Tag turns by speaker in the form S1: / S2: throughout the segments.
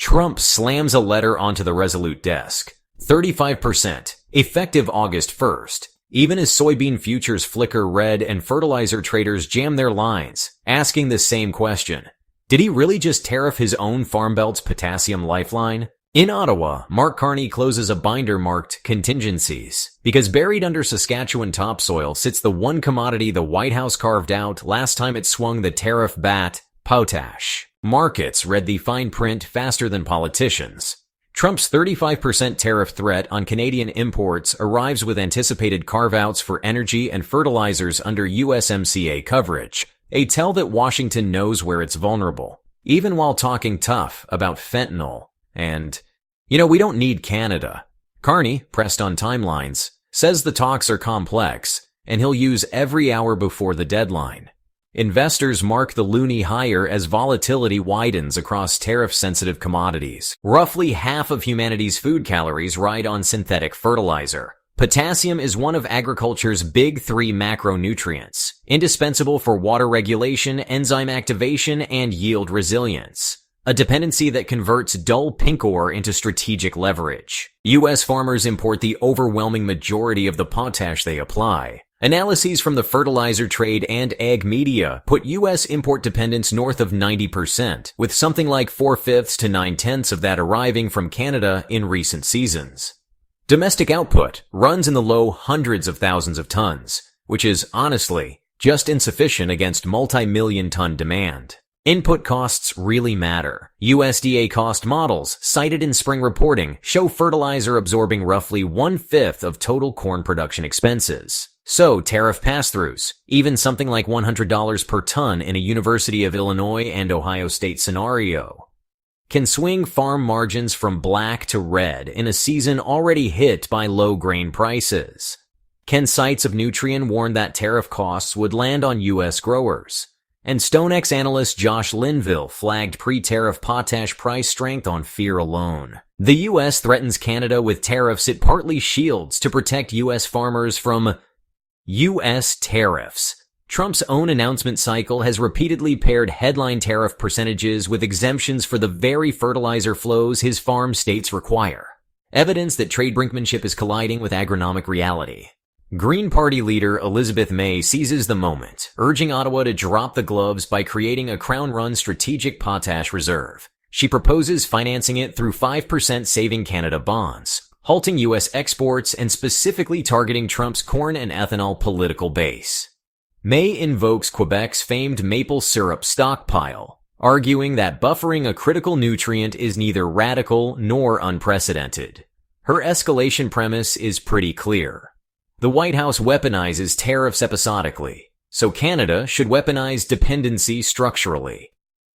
S1: Trump slams a letter onto the Resolute desk. 35%, effective August 1st. Even as soybean futures flicker red and fertilizer traders jam their lines, asking the same question. Did he really just tariff his own Farm Belt's potassium lifeline? In Ottawa, Mark Carney closes a binder marked contingencies, because buried under Saskatchewan topsoil sits the one commodity the White House carved out last time it swung the tariff bat, potash. Markets read the fine print faster than politicians. Trump's 35% tariff threat on Canadian imports arrives with anticipated carve-outs for energy and fertilizers under USMCA coverage, a tell that Washington knows where it's vulnerable, even while talking tough about fentanyl. And, we don't need Canada. Carney, pressed on timelines, says the talks are complex, and he'll use every hour before the deadline. Investors mark the loonie higher as volatility widens across tariff-sensitive commodities. Roughly half of humanity's food calories ride on synthetic fertilizer. Potassium is one of agriculture's big three macronutrients, indispensable for water regulation, enzyme activation, and yield resilience. A dependency that converts dull pink ore into strategic leverage. U.S. farmers import the overwhelming majority of the potash they apply. Analyses from the fertilizer trade and ag media put U.S. import dependence north of 90%, with something like 4/5 to 9/10 of that arriving from Canada in recent seasons. Domestic output runs in the low hundreds of thousands of tons, which is, honestly, just insufficient against multi-million ton demand. Input costs really matter. USDA cost models, cited in spring reporting, show fertilizer absorbing roughly 1/5 of total corn production expenses. So, tariff pass-throughs, even something like $100 per ton in a University of Illinois and Ohio State scenario, can swing farm margins from black to red in a season already hit by low grain prices. Ken Seitz of Nutrien warned that tariff costs would land on U.S. growers. And StoneX analyst Josh Linville flagged pre-tariff potash price strength on fear alone. The U.S. threatens Canada with tariffs it partly shields to protect U.S. farmers from U.S. tariffs. Trump's own announcement cycle has repeatedly paired headline tariff percentages with exemptions for the very fertilizer flows his farm states require. Evidence that trade brinkmanship is colliding with agronomic reality. Green Party leader Elizabeth May seizes the moment, urging Ottawa to drop the gloves by creating a Crown-run strategic potash reserve. She proposes financing it through 5% Saving Canada bonds, halting U.S. exports and specifically targeting Trump's corn and ethanol political base. May invokes Quebec's famed maple syrup stockpile, arguing that buffering a critical nutrient is neither radical nor unprecedented. Her escalation premise is pretty clear. The White House weaponizes tariffs episodically, so Canada should weaponize dependency structurally.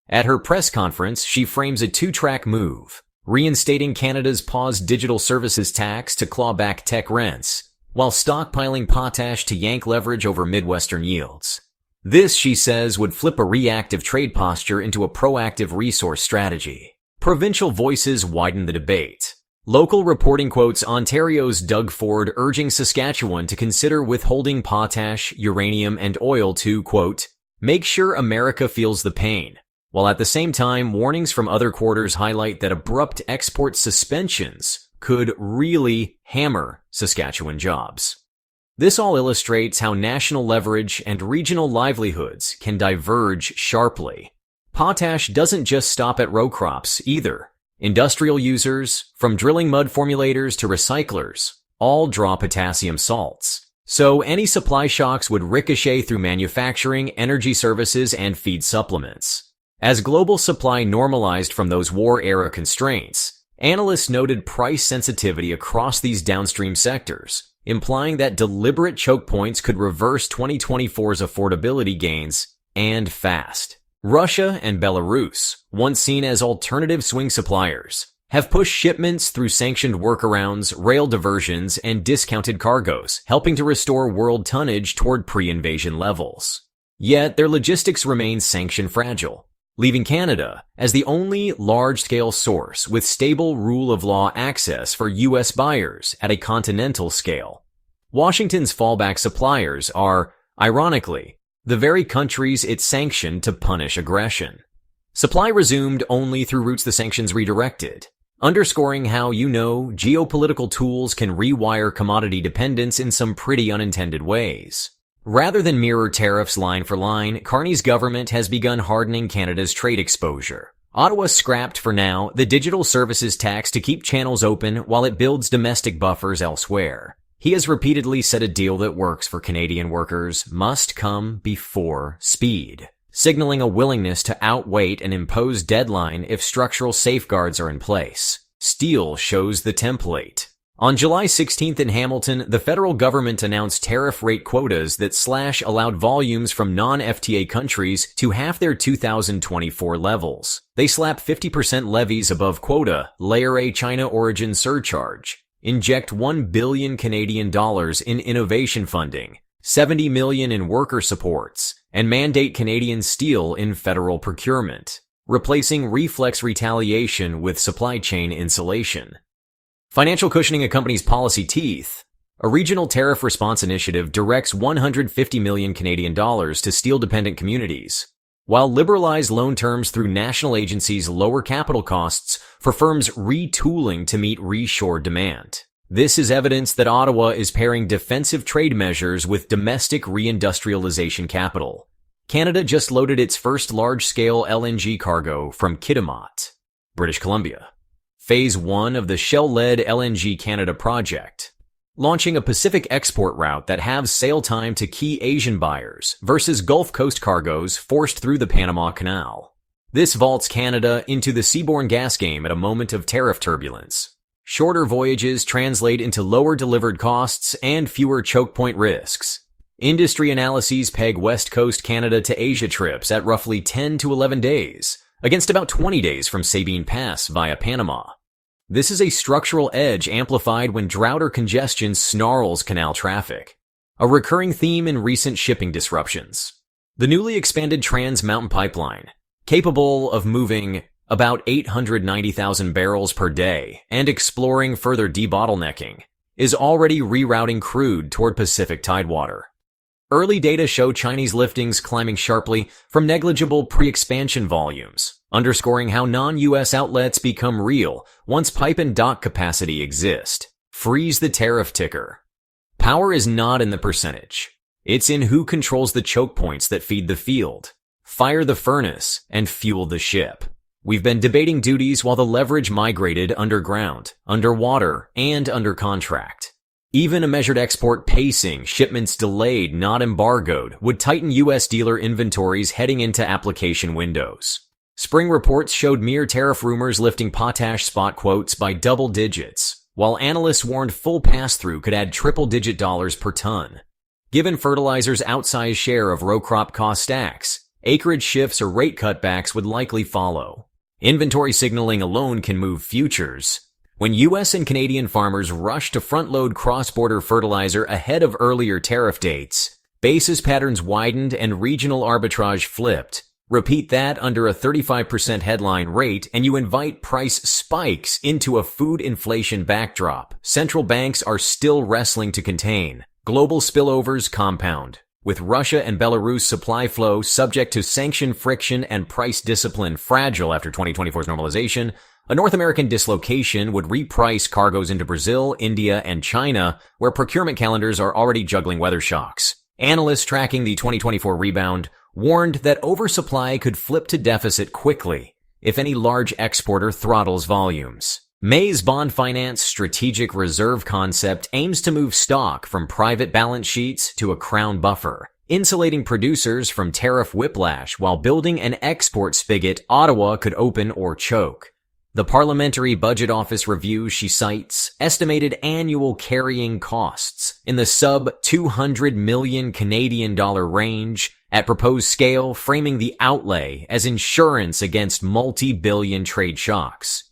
S1: At her press conference, she frames a two-track move, reinstating Canada's paused digital services tax to claw back tech rents, while stockpiling potash to yank leverage over Midwestern yields. This, she says, would flip a reactive trade posture into a proactive resource strategy. Provincial voices widen the debate. Local reporting quotes Ontario's Doug Ford urging Saskatchewan to consider withholding potash, uranium, and oil to, quote, make sure America feels the pain, while at the same time warnings from other quarters highlight that abrupt export suspensions could really hammer Saskatchewan jobs. This all illustrates how national leverage and regional livelihoods can diverge sharply. Potash doesn't just stop at row crops either. Industrial users, from drilling mud formulators to recyclers, all draw potassium salts. So any supply shocks would ricochet through manufacturing, energy services, and feed supplements. As global supply normalized from those war-era constraints, analysts noted price sensitivity across these downstream sectors, implying that deliberate choke points could reverse 2024's affordability gains, and fast. Russia and Belarus, once seen as alternative swing suppliers, have pushed shipments through sanctioned workarounds, rail diversions, and discounted cargoes, helping to restore world tonnage toward pre-invasion levels. Yet their logistics remain sanction fragile, leaving Canada as the only large-scale source with stable rule-of-law access for U.S. buyers at a continental scale. Washington's fallback suppliers are, ironically, the very countries it sanctioned to punish aggression. Supply resumed only through routes the sanctions redirected, underscoring how, geopolitical tools can rewire commodity dependence in some pretty unintended ways. Rather than mirror tariffs line for line, Carney's government has begun hardening Canada's trade exposure. Ottawa scrapped, for now, the digital services tax to keep channels open while it builds domestic buffers elsewhere. He has repeatedly said a deal that works for Canadian workers must come before speed, signaling a willingness to outwait an imposed deadline if structural safeguards are in place. Steel shows the template. On July 16th in Hamilton, the federal government announced tariff rate quotas that allowed volumes from non-FTA countries to half their 2024 levels. They slap 50% levies above quota, layer a China origin surcharge, inject $1 billion Canadian dollars in innovation funding, $70 million in worker supports, and mandate Canadian steel in federal procurement, replacing reflex retaliation with supply chain insulation. Financial cushioning accompanies policy teeth. A regional tariff response initiative directs $150 million Canadian dollars to steel-dependent communities, while liberalized loan terms through national agencies lower capital costs for firms retooling to meet reshore demand. This is evidence that Ottawa is pairing defensive trade measures with domestic reindustrialization capital. Canada just loaded its first large-scale LNG cargo from Kitimat, British Columbia. Phase 1 of the Shell-led LNG Canada project, launching a Pacific export route that halves sail time to key Asian buyers versus Gulf Coast cargoes forced through the Panama Canal. This vaults Canada into the seaborne gas game at a moment of tariff turbulence. Shorter voyages translate into lower delivered costs and fewer choke point risks. Industry analyses peg West Coast Canada to Asia trips at roughly 10 to 11 days, against about 20 days from Sabine Pass via Panama. This is a structural edge amplified when drought or congestion snarls canal traffic, a recurring theme in recent shipping disruptions. The newly expanded Trans Mountain Pipeline, capable of moving about 890,000 barrels per day and exploring further debottlenecking, is already rerouting crude toward Pacific tidewater. Early data show Chinese liftings climbing sharply from negligible pre-expansion volumes, underscoring how non-US outlets become real once pipe and dock capacity exist. Freeze the tariff ticker. Power is not in the percentage. It's in who controls the choke points that feed the field, fire the furnace, and fuel the ship. We've been debating duties while the leverage migrated underground, underwater, and under contract. Even a measured export pacing, shipments delayed, not embargoed, would tighten U.S. dealer inventories heading into application windows. Spring reports showed mere tariff rumors lifting potash spot quotes by double digits, while analysts warned full pass-through could add triple-digit dollars per ton. Given fertilizer's outsized share of row crop cost stacks, acreage shifts or rate cutbacks would likely follow. Inventory signaling alone can move futures. When U.S. and Canadian farmers rushed to front-load cross-border fertilizer ahead of earlier tariff dates, basis patterns widened and regional arbitrage flipped. Repeat that under a 35% headline rate and you invite price spikes into a food inflation backdrop central banks are still wrestling to contain. Global spillovers compound, with Russia and Belarus supply flow subject to sanction friction and price discipline fragile after 2024's normalization. A North American dislocation would reprice cargoes into Brazil, India, and China, where procurement calendars are already juggling weather shocks. Analysts tracking the 2024 rebound warned that oversupply could flip to deficit quickly if any large exporter throttles volumes. May's bond finance strategic reserve concept aims to move stock from private balance sheets to a crown buffer, insulating producers from tariff whiplash while building an export spigot Ottawa could open or choke. The Parliamentary Budget Office review she cites estimated annual carrying costs in the sub 200 million Canadian dollar range at proposed scale, framing the outlay as insurance against multi-billion trade shocks.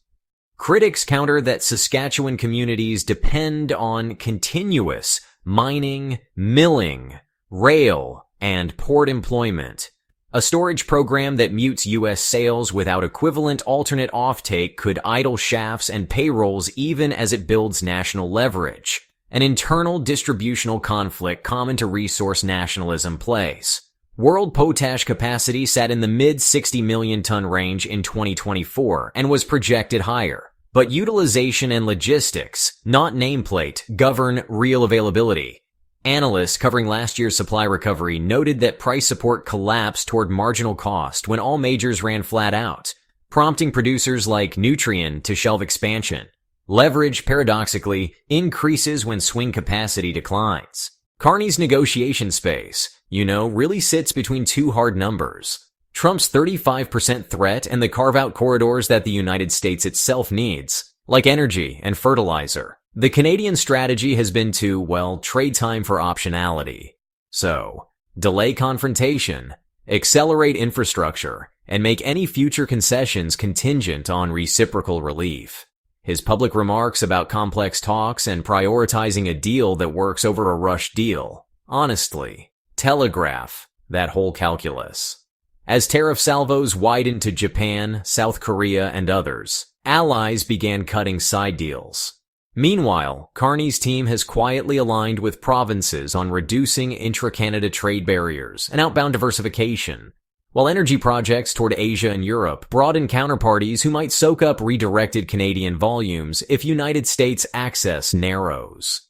S1: Critics counter that Saskatchewan communities depend on continuous mining, milling, rail, and port employment. A storage program that mutes U.S. sales without equivalent alternate offtake could idle shafts and payrolls even as it builds national leverage. An internal distributional conflict common to resource nationalism plays. World potash capacity sat in the mid 60 million ton range in 2024 and was projected higher. But utilization and logistics, not nameplate, govern real availability. Analysts covering last year's supply recovery noted that price support collapsed toward marginal cost when all majors ran flat out, prompting producers like Nutrien to shelve expansion. Leverage, paradoxically, increases when swing capacity declines. Carney's negotiation space, really sits between two hard numbers. Trump's 35% threat and the carve-out corridors that the United States itself needs, like energy and fertilizer. The Canadian strategy has been to, trade time for optionality. So, delay confrontation, accelerate infrastructure, and make any future concessions contingent on reciprocal relief. His public remarks about complex talks and prioritizing a deal that works over a rushed deal, honestly, telegraph that whole calculus. As tariff salvos widened to Japan, South Korea, and others, allies began cutting side deals. Meanwhile, Carney's team has quietly aligned with provinces on reducing intra-Canada trade barriers and outbound diversification, while energy projects toward Asia and Europe broaden counterparties who might soak up redirected Canadian volumes if United States access narrows.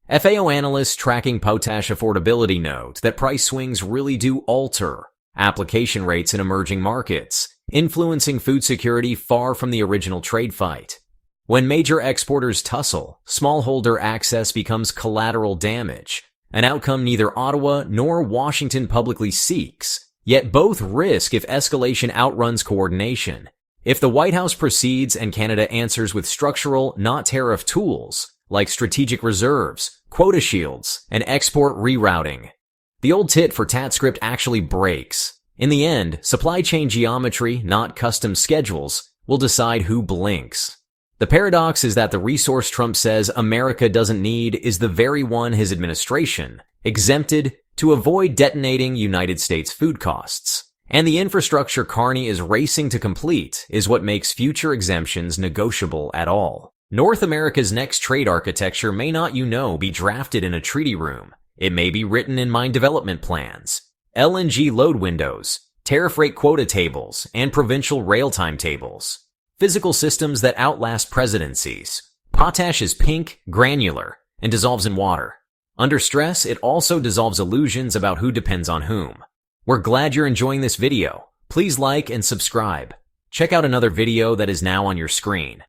S1: FAO analysts tracking potash affordability note that price swings really do alter application rates in emerging markets, influencing food security far from the original trade fight. When major exporters tussle, smallholder access becomes collateral damage, an outcome neither Ottawa nor Washington publicly seeks, yet both risk if escalation outruns coordination. If the White House proceeds and Canada answers with structural, not tariff tools, like strategic reserves, quota shields, and export rerouting, the old tit-for-tat script actually breaks. In the end, supply chain geometry, not custom schedules, will decide who blinks. The paradox is that the resource Trump says America doesn't need is the very one his administration exempted to avoid detonating United States food costs. And the infrastructure Carney is racing to complete is what makes future exemptions negotiable at all. North America's next trade architecture may not, be drafted in a treaty room. It may be written in mine development plans, LNG load windows, tariff rate quota tables, and provincial rail timetables. Physical systems that outlast presidencies. Potash is pink, granular, and dissolves in water. Under stress, it also dissolves illusions about who depends on whom. We're glad you're enjoying this video. Please like and subscribe. Check out another video that is now on your screen.